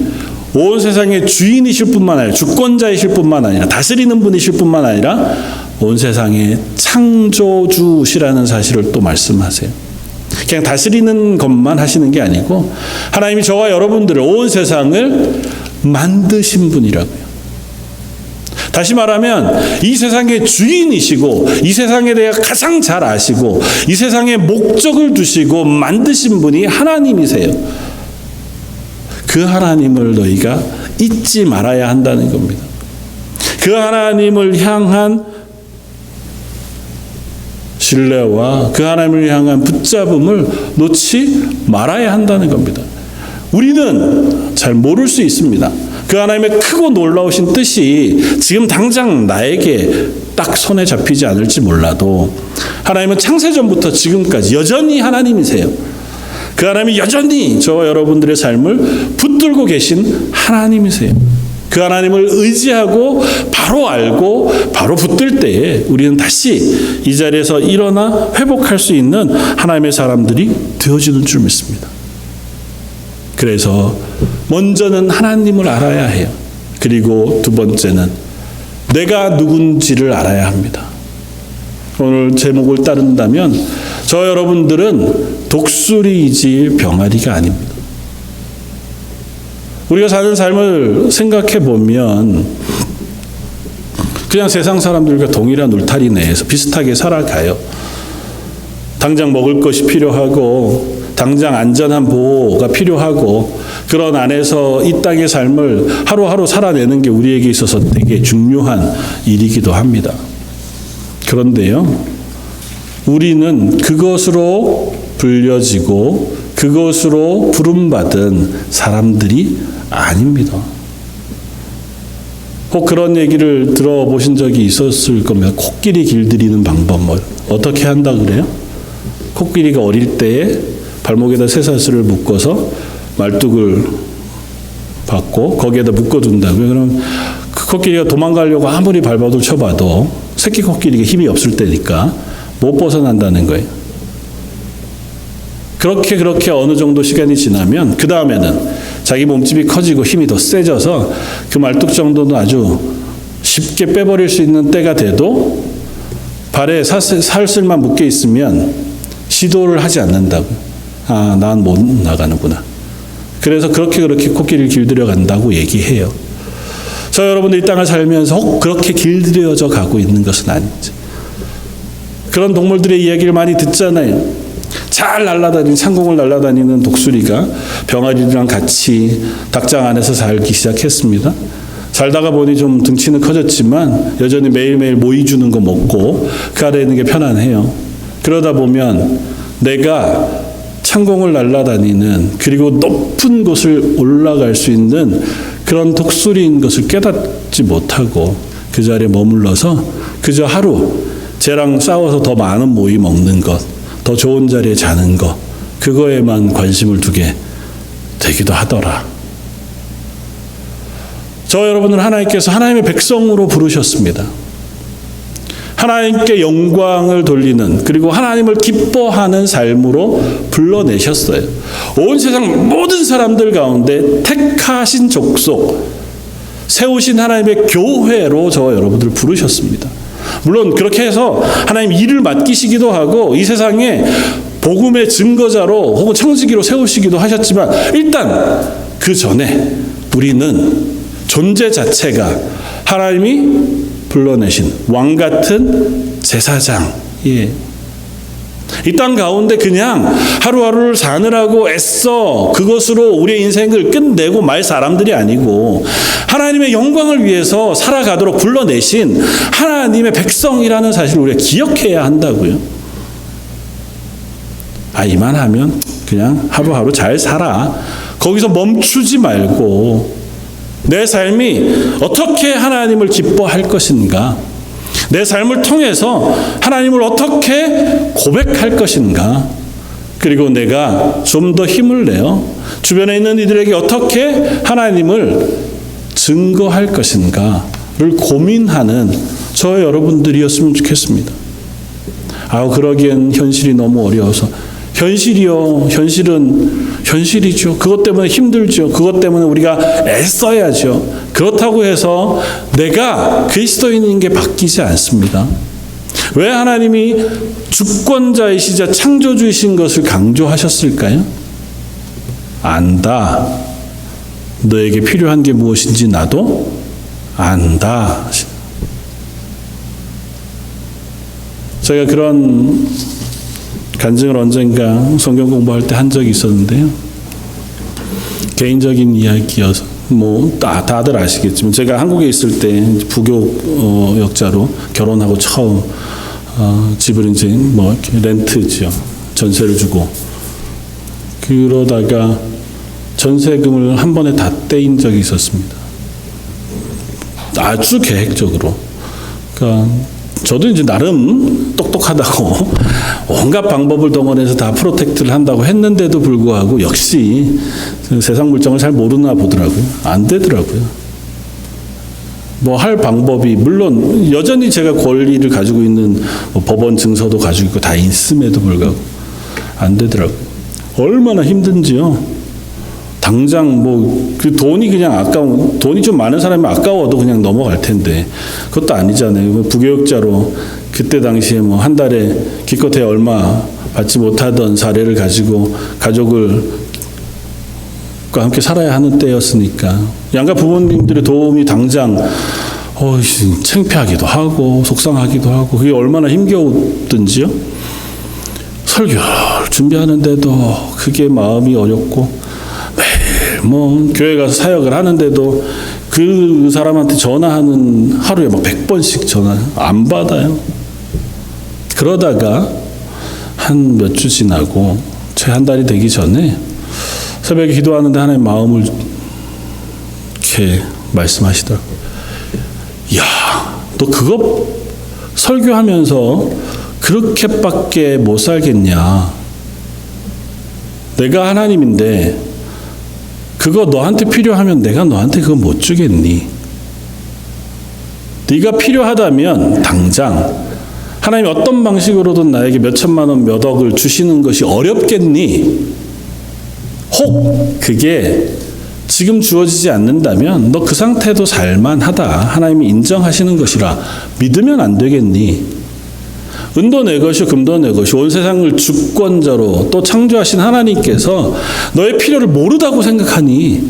온 세상의 주인이실 뿐만 아니라 주권자이실 뿐만 아니라 다스리는 분이실 뿐만 아니라 온 세상의 창조주시라는 사실을 또 말씀하세요. 그냥 다스리는 것만 하시는 게 아니고 하나님이 저와 여러분들을 온 세상을 만드신 분이라고요. 다시 말하면 이 세상의 주인이시고 이 세상에 대해 가장 잘 아시고 이 세상에 목적을 두시고 만드신 분이 하나님이세요. 그 하나님을 너희가 잊지 말아야 한다는 겁니다. 그 하나님을 향한 신뢰와 그 하나님을 향한 붙잡음을 놓지 말아야 한다는 겁니다. 우리는 잘 모를 수 있습니다. 그 하나님의 크고 놀라우신 뜻이 지금 당장 나에게 딱 손에 잡히지 않을지 몰라도 하나님은 창세전부터 지금까지 여전히 하나님이세요. 그 하나님이 여전히 저와 여러분들의 삶을 붙들고 계신 하나님이세요. 그 하나님을 의지하고 바로 알고 바로 붙들 때에 우리는 다시 이 자리에서 일어나 회복할 수 있는 하나님의 사람들이 되어지는 줄 믿습니다. 그래서 먼저는 하나님을 알아야 해요. 그리고 두 번째는 내가 누군지를 알아야 합니다. 오늘 제목을 따른다면 저 여러분들은 독수리이지 병아리가 아닙니다. 우리가 사는 삶을 생각해 보면 그냥 세상 사람들과 동일한 울타리 내에서 비슷하게 살아가요. 당장 먹을 것이 필요하고 당장 안전한 보호가 필요하고 그런 안에서 이 땅의 삶을 하루하루 살아내는 게 우리에게 있어서 되게 중요한 일이기도 합니다. 그런데요, 우리는 그것으로 불려지고 그것으로 부름받은 사람들이 아닙니다. 혹 그런 얘기를 들어보신 적이 있었을 겁니다. 코끼리 길들이는 방법 뭐 어떻게 한다 그래요? 코끼리가 어릴 때에 발목에다 쇠사슬을 묶어서 말뚝을 받고 거기에다 묶어둔다고요. 그럼 그 코끼리가 도망가려고 아무리 발버둥 쳐봐도 새끼 코끼리가 힘이 없을 때니까 못 벗어난다는 거예요. 그렇게 어느 정도 시간이 지나면 그 다음에는 자기 몸집이 커지고 힘이 더 세져서 그 말뚝 정도는 아주 쉽게 빼버릴 수 있는 때가 돼도 발에 살슬만 묶여 있으면 시도를 하지 않는다고. 아, 난 못 나가는구나. 그래서 그렇게 코끼리를 길들여 간다고 얘기해요. 저 여러분들 이 땅을 살면서 혹 그렇게 길들여져 가고 있는 것은 아닌지. 그런 동물들의 이야기를 많이 듣잖아요. 잘 날아다니는 창공을 날아다니는 독수리가 병아리랑 같이 닭장 안에서 살기 시작했습니다. 살다가 보니 좀 등치는 커졌지만 여전히 매일매일 모이 주는 거 먹고 그 아래에 있는 게 편안해요. 그러다 보면 내가 창공을 날아다니는 그리고 높은 곳을 올라갈 수 있는 그런 독수리인 것을 깨닫지 못하고 그 자리에 머물러서 그저 하루 쟤랑 싸워서 더 많은 모이 먹는 것, 더 좋은 자리에 자는 것, 그거에만 관심을 두게 되기도 하더라. 저 여러분을 하나님께서 하나님의 백성으로 부르셨습니다. 하나님께 영광을 돌리는 그리고 하나님을 기뻐하는 삶으로 불러내셨어요. 온 세상 모든 사람들 가운데 택하신 족속, 세우신 하나님의 교회로 저 여러분들을 부르셨습니다. 물론 그렇게 해서 하나님 일을 맡기시기도 하고 이 세상에 복음의 증거자로 혹은 청지기로 세우시기도 하셨지만 일단 그 전에 우리는 존재 자체가 하나님이 불러내신 왕 같은 제사장이에요. 이 땅 가운데 그냥 하루하루를 사느라고 애써 그것으로 우리의 인생을 끝내고 말 사람들이 아니고 하나님의 영광을 위해서 살아가도록 불러내신 하나님의 백성이라는 사실을 우리가 기억해야 한다고요. 이만하면 그냥 하루하루 잘 살아. 거기서 멈추지 말고 내 삶이 어떻게 하나님을 기뻐할 것인가, 내 삶을 통해서 하나님을 어떻게 고백할 것인가, 그리고 내가 좀 더 힘을 내어 주변에 있는 이들에게 어떻게 하나님을 증거할 것인가를 고민하는 저 여러분들이었으면 좋겠습니다. 그러기엔 현실이 너무 어려워서. 현실이요. 현실은 현실이죠. 그것 때문에 힘들죠. 그것 때문에 우리가 애써야죠. 그렇다고 해서 내가 그리스도인인 게 바뀌지 않습니다. 왜 하나님이 주권자이시자 창조주이신 것을 강조하셨을까요? 안다. 너에게 필요한 게 무엇인지 나도 안다. 제가 그런 간증을 언젠가 성경 공부할 때 한 적이 있었는데요. 개인적인 이야기여서 다들 아시겠지만 제가 한국에 있을 때 부교역자로 결혼하고 처음 집을 이제 이렇게 렌트죠. 전세를 주고 그러다가 전세금을 한 번에 다 떼인 적이 있었습니다. 아주 계획적으로. 그러니까 저도 이제 나름 똑똑하다고 온갖 방법을 동원해서 다 프로텍트를 한다고 했는데도 불구하고 역시 세상 물정을 잘 모르나 보더라고요. 안 되더라고요. 할 방법이 물론 여전히 제가 권리를 가지고 있는 법원 증서도 가지고 있고 다 있음에도 불구하고 안 되더라고요. 얼마나 힘든지요. 당장 그 돈이 그냥 돈이 좀 많은 사람이 아까워도 그냥 넘어갈 텐데 그것도 아니잖아요. 부교역자로 그때 당시에 한 달에 기껏해 얼마 받지 못하던 사례를 가지고 가족과 함께 살아야 하는 때였으니까 양가 부모님들의 도움이 당장 창피하기도 하고 속상하기도 하고 그게 얼마나 힘겨웠든지요. 설교를 준비하는데도 그게 마음이 어렵고 교회 가서 사역을 하는데도 그 사람한테 전화하는 하루에 100번씩 전화 안 받아요. 그러다가 한 몇 주 지나고 채 한 달이 되기 전에 새벽에 기도하는데 하나님 마음을 이렇게 말씀하시더라고요. 야, 너 그거 설교하면서 그렇게밖에 못 살겠냐? 내가 하나님인데 그거 너한테 필요하면 내가 너한테 그거 못 주겠니? 네가 필요하다면 당장 하나님이 어떤 방식으로든 나에게 몇 천만 원, 몇 억을 주시는 것이 어렵겠니? 혹 그게 지금 주어지지 않는다면 너 그 상태도 살만하다. 하나님이 인정하시는 것이라 믿으면 안 되겠니? 은도 내 것이 금도 내 것이 온 세상을 주권자로 또 창조하신 하나님께서 너의 필요를 모르다고 생각하니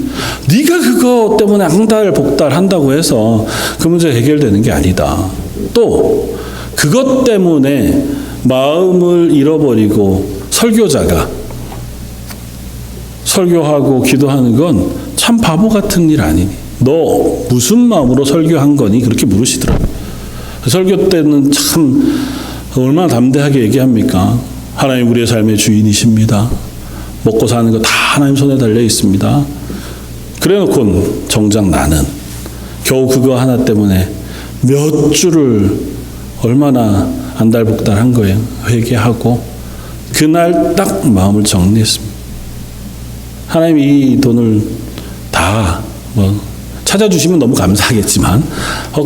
네가 그거 때문에 앙달복달 한다고 해서 그 문제가 해결되는 게 아니다. 또 그것 때문에 마음을 잃어버리고 설교자가 설교하고 기도하는 건 참 바보 같은 일 아니니? 너 무슨 마음으로 설교한 거니? 그렇게 물으시더라고요. 설교 때는 참 얼마나 담대하게 얘기합니까? 하나님 우리의 삶의 주인이십니다. 먹고 사는 거 다 하나님 손에 달려 있습니다. 그래놓고 정작 나는 겨우 그거 하나 때문에 몇 주를 얼마나 안달복달한 거예요. 회개하고 그날 딱 마음을 정리했습니다. 하나님이 이 돈을 다 찾아주시면 너무 감사하겠지만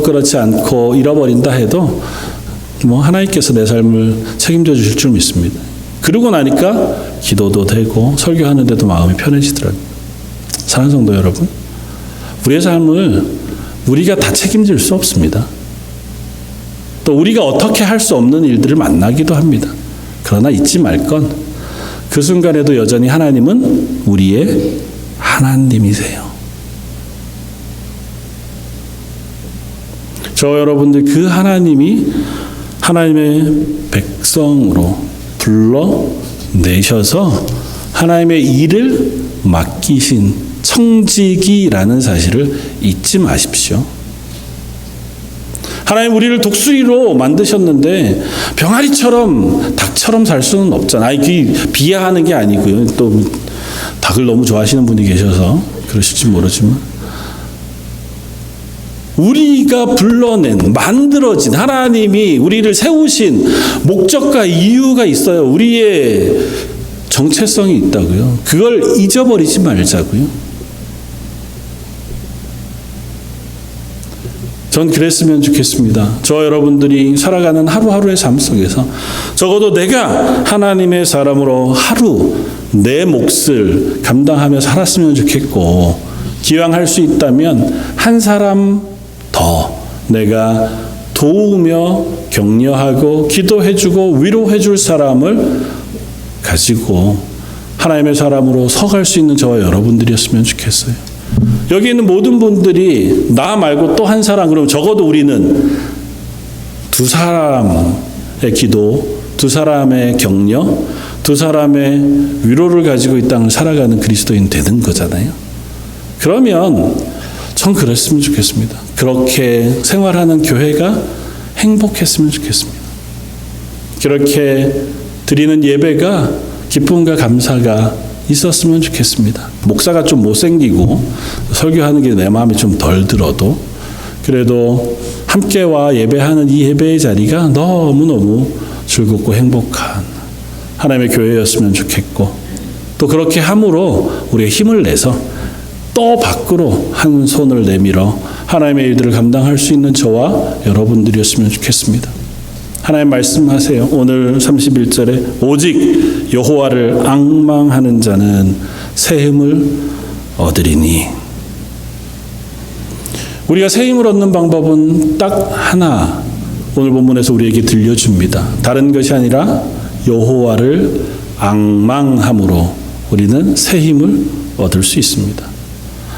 그렇지 않고 잃어버린다 해도 하나님께서 내 삶을 책임져 주실 줄 믿습니다. 그러고 나니까 기도도 되고 설교하는데도 마음이 편해지더라고요. 사랑하는 성도 여러분, 우리의 삶을 우리가 다 책임질 수 없습니다. 또 우리가 어떻게 할 수 없는 일들을 만나기도 합니다. 그러나 잊지 말 건 그 순간에도 여전히 하나님은 우리의 하나님이세요. 저 여러분들 그 하나님이 하나님의 백성으로 불러내셔서 하나님의 일을 맡기신 청지기라는 사실을 잊지 마십시오. 하나님 우리를 독수리로 만드셨는데 병아리처럼 닭처럼 살 수는 없잖아요. 비하하는 게 아니고요. 또 닭을 너무 좋아하시는 분이 계셔서 그러실지 모르지만 우리가 불러낸 만들어진 하나님이 우리를 세우신 목적과 이유가 있어요. 우리의 정체성이 있다고요. 그걸 잊어버리지 말자고요. 전 그랬으면 좋겠습니다. 저 여러분들이 살아가는 하루하루의 삶 속에서 적어도 내가 하나님의 사람으로 하루 내 몫을 감당하며 살았으면 좋겠고, 기왕 할 수 있다면 한 사람 더 내가 도우며 격려하고 기도해주고 위로해줄 사람을 가지고 하나님의 사람으로 서갈 수 있는 저와 여러분들이었으면 좋겠어요. 여기 있는 모든 분들이 나 말고 또 한 사람, 그럼 적어도 우리는 두 사람의 기도, 두 사람의 격려, 두 사람의 위로를 가지고 이 땅을 살아가는 그리스도인 되는 거잖아요. 그러면 전 그랬으면 좋겠습니다. 그렇게 생활하는 교회가 행복했으면 좋겠습니다. 그렇게 드리는 예배가 기쁨과 감사가 있었으면 좋겠습니다. 목사가 좀 못생기고 설교하는 게 내 마음에 좀 덜 들어도 그래도 함께와 예배하는 이 예배의 자리가 너무너무 즐겁고 행복한 하나님의 교회였으면 좋겠고, 또 그렇게 함으로 우리가 힘을 내서 또 밖으로 한 손을 내밀어 하나님의 일들을 감당할 수 있는 저와 여러분들이었으면 좋겠습니다. 하나님 말씀하세요. 오늘 31절에 오직 여호와를 앙망하는 자는 새 힘을 얻으리니. 우리가 새 힘을 얻는 방법은 딱 하나, 오늘 본문에서 우리에게 들려줍니다. 다른 것이 아니라 여호와를 앙망함으로 우리는 새 힘을 얻을 수 있습니다.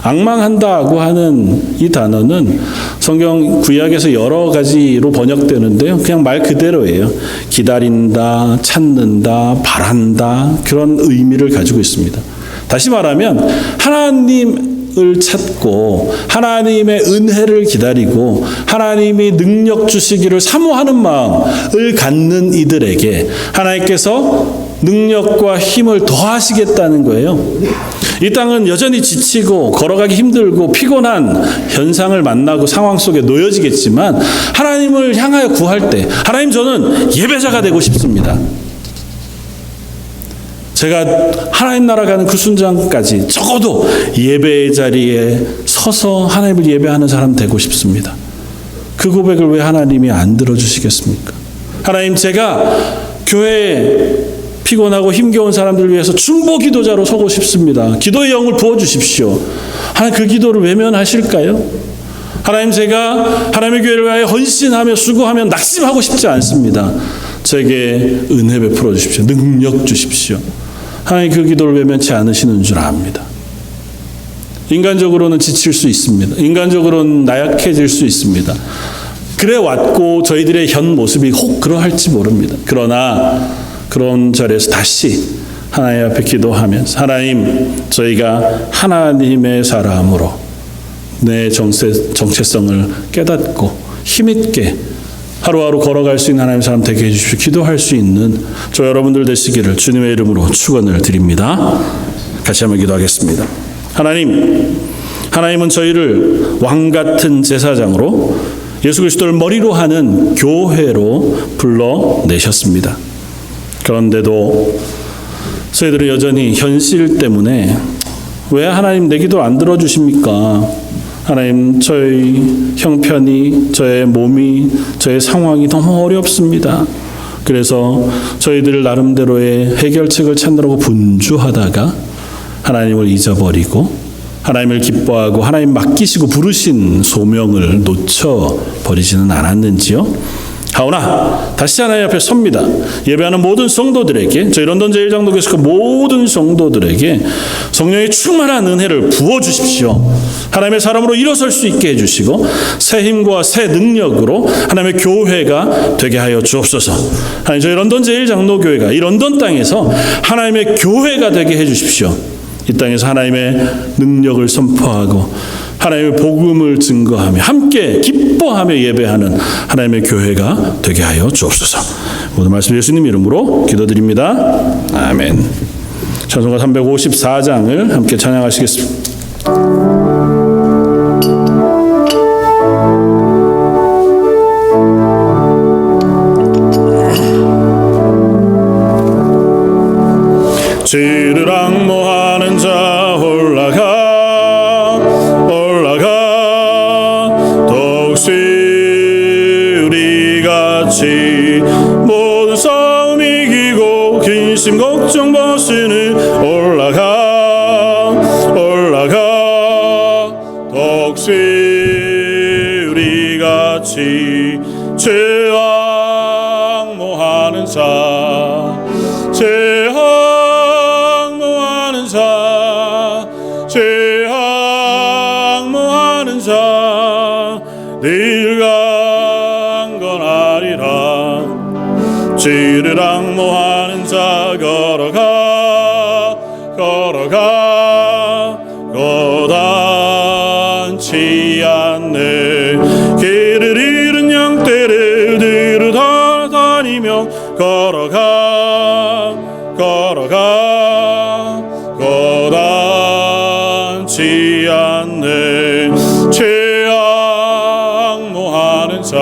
앙망한다고 하는 이 단어는 성경 구약에서 여러 가지로 번역되는데요. 그냥 말 그대로예요. 기다린다, 찾는다, 바란다, 그런 의미를 가지고 있습니다. 다시 말하면 하나님을 찾고 하나님의 은혜를 기다리고 하나님이 능력 주시기를 사모하는 마음을 갖는 이들에게 하나님께서 능력과 힘을 더하시겠다는 거예요. 이 땅은 여전히 지치고 걸어가기 힘들고 피곤한 현상을 만나고 상황 속에 놓여지겠지만 하나님을 향하여 구할 때 하나님 저는 예배자가 되고 싶습니다. 제가 하나님 나라 가는 그 순간까지 적어도 예배의 자리에 서서 하나님을 예배하는 사람 되고 싶습니다. 그 고백을 왜 하나님이 안 들어주시겠습니까? 하나님 제가 교회에 피곤하고 힘겨운 사람들을 위해서 중보 기도자로 서고 싶습니다. 기도의 영을 부어주십시오. 하나님 그 기도를 외면하실까요? 하나님 제가 하나님의 교회를 위하여 헌신하며 수고하며 낙심하고 싶지 않습니다. 제게 은혜 베풀어 주십시오. 능력 주십시오. 하나님 그 기도를 외면치 않으시는 줄 압니다. 인간적으로는 지칠 수 있습니다. 인간적으로는 나약해질 수 있습니다. 그래 왔고 저희들의 현 모습이 혹 그러할지 모릅니다. 그러나 그런 자리에서 다시 하나님 앞에 기도하면서 하나님 저희가 하나님의 사람으로 내 정체성을 깨닫고 힘있게 하루하루 걸어갈 수 있는 하나님의 사람 되게 해주십시오. 기도할 수 있는 저 여러분들 되시기를 주님의 이름으로 축원을 드립니다. 같이 한번 기도하겠습니다. 하나님은 저희를 왕같은 제사장으로 예수 그리스도를 머리로 하는 교회로 불러내셨습니다. 그런데도 저희들은 여전히 현실 때문에 왜 하나님 내 기도를 안 들어주십니까? 하나님 저희 형편이 저의 몸이 저의 상황이 너무 어렵습니다. 그래서 저희들 나름대로의 해결책을 찾느라고 분주하다가 하나님을 잊어버리고 하나님을 기뻐하고 하나님 맡기시고 부르신 소명을 놓쳐버리지는 않았는지요? 하오나 다시 하나님 앞에 섭니다. 예배하는 모든 성도들에게 저희 런던 제1장로교회 모든 성도들에게 성령의 충만한 은혜를 부어주십시오. 하나님의 사람으로 일어설 수 있게 해주시고 새 힘과 새 능력으로 하나님의 교회가 되게 하여 주옵소서. 하나님 저희 런던 제1장로교회가 이 런던 땅에서 하나님의 교회가 되게 해주십시오. 이 땅에서 하나님의 능력을 선포하고 하나님의 복음을 증거하며 함께 기뻐하며 예배하는 하나님의 교회가 되게 하여 주옵소서. 모든 말씀 예수님 이름으로 기도드립니다. 아멘. 찬송가 354장을 함께 찬양하시겠습니다. 지르락모하는 자 올라가 독수리 우리같이 모든 싸움 이기고 근심 걱정 벗으니 올라가 독수리 우리같이 제왕모하는 자 제항모하는 자 늘 강건하리라. 지르락모하는 자 걸어가 거단치 않네. 길을 잃은 양떼를 따라다니며 걸어가 거단치 않네. 제항모하는 자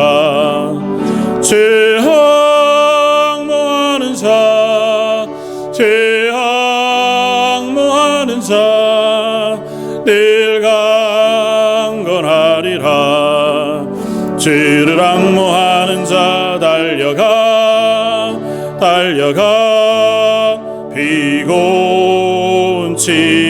늘 강건하리라. 지르락모하는 자 달려가 피곤치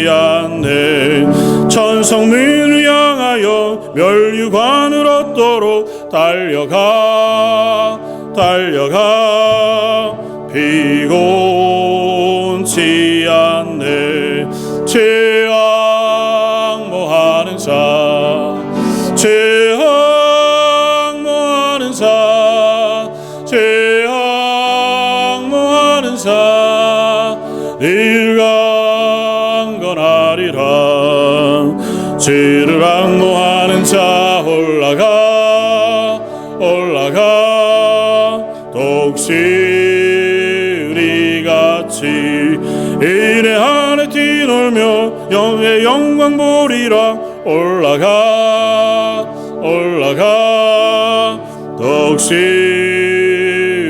않네. 천성민을 향하여 멸류관을 얻도록 달려가 피곤치 않네. 제항모하는 자 늘 강건하리라. 지르락모하는 자 올라가 독수리같이 이내 안에 뛰놀며 영의 영광 보리라. 올라가 덕시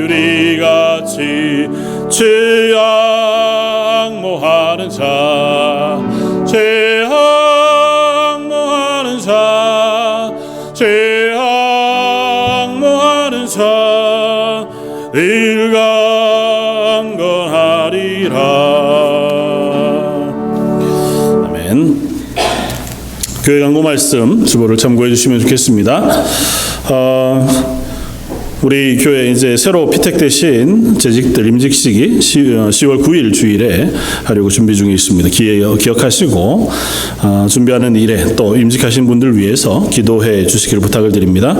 우리같이 제항모하는 자 늘 강건하리라. 아멘. 교회 강고 말씀 주보를 참고해 주시면 좋겠습니다. 우리 교회 이제 새로 피택되신 재직들 임직식이 10월 9일 주일에 하려고 준비 중에 있습니다. 기억하시고 준비하는 일에 또 임직하신 분들 위해서 기도해 주시기를 부탁을 드립니다.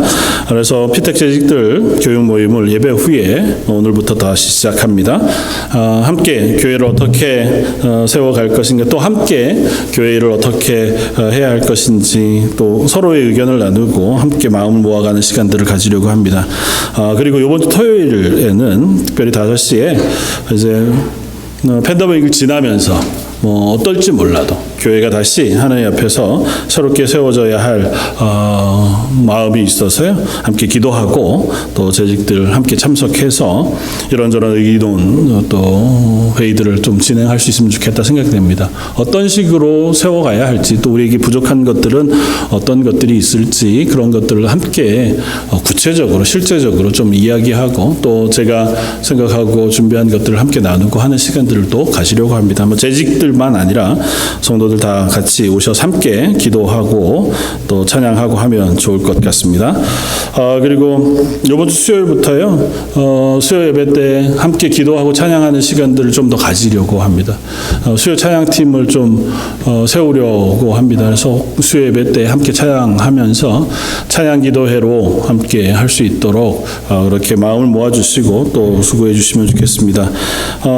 그래서 피택 재직들 교육 모임을 예배 후에 오늘부터 다시 시작합니다. 함께 교회를 어떻게 세워갈 것인가, 또 함께 교회를 어떻게 해야 할 것인지, 또 서로의 의견을 나누고 함께 마음을 모아가는 시간들을 가지려고 합니다. 그리고 이번 주 토요일에는 특별히 5시에 이제 팬데믹을 지나면서 어떨지 몰라도 교회가 다시 하나님 앞에서 새롭게 세워져야 할 마음이 있어서요. 함께 기도하고 또 재직들 함께 참석해서 이런저런 의논 또 회의들을 좀 진행할 수 있으면 좋겠다 생각됩니다. 어떤 식으로 세워가야 할지, 또 우리에게 부족한 것들은 어떤 것들이 있을지, 그런 것들을 함께 구체적으로 실제적으로 좀 이야기하고 또 제가 생각하고 준비한 것들을 함께 나누고 하는 시간들도 가지려고 합니다. 재직들만 아니라 성도들 다 같이 오셔서 함께 기도하고 또 찬양하고 하면 좋을 것 같습니다. 그리고 이번 주 수요일부터요, 수요 예배 때 함께 기도하고 찬양하는 시간들을 좀 더 가지려고 합니다. 수요 찬양팀을 좀 세우려고 합니다. 그래서 수요 예배 때 함께 찬양하면서 찬양 기도회로 함께 할 수 있도록 그렇게 마음을 모아주시고 또 수고해 주시면 좋겠습니다.